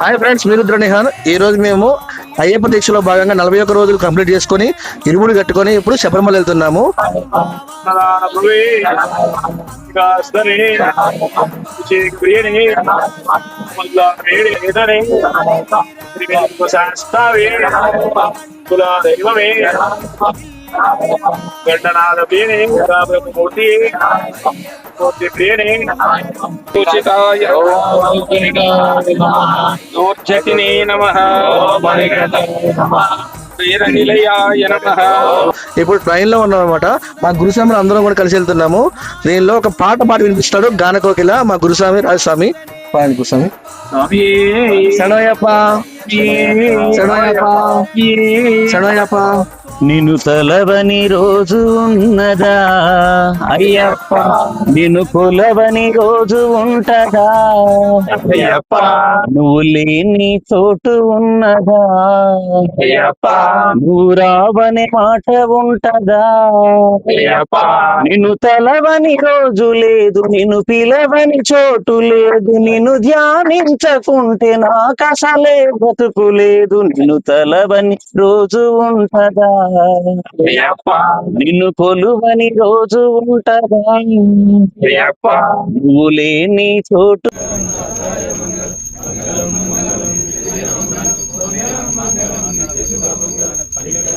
Hi friends, మీ రుద్ర నిహాన్. ఈ రోజు మేము అయ్యప్ప దీక్షలో భాగంగా 41 రోజులు కంప్లీట్ చేసుకొని ఇరుముడి కట్టుకొని ఇప్పుడు శబరిమల వెళ్తున్నాము. గండనాథ ప్రియనే మూర్తి మూర్తి ప్రియనే ఊర్జటినే నమః నిలయాయ నమః. ఇప్పుడు ట్రైన్ లో ఉన్నాం అనమాట. మా గురుస్వామి అందరం కూడా కలిసి వెళ్తున్నాము. దీనిలో ఒక పాట వినిపిస్తాడు గానకోకిల మా గురుస్వామి రాజస్వామి. గురుస్వామి శరణయ్యప్ప శరణయ్యప్ప. నిన్ను తలవని రోజు ఉన్నదా అయ్యప్ప, నిన్ను కొలవని రోజు ఉంటదా అయ్యప్ప, నువ్వు లేని చోటు ఉన్నదా అయ్యప్ప, నువ్వు రావని మాట ఉంటదా అయ్యప్ప, నిన్ను తలవని రోజు లేదు, నిన్ను పిలవని చోటు లేదు, నిన్ను ధ్యానించకుంటే నాకు అసలే బతుకు లేదు, నిన్ను తలవని రోజు ఉంటదా అయ్యప్ప, నిన్ను కొలువని రోజు ఉంటదా అయ్యప్ప, నువ్వు లేని చోటు.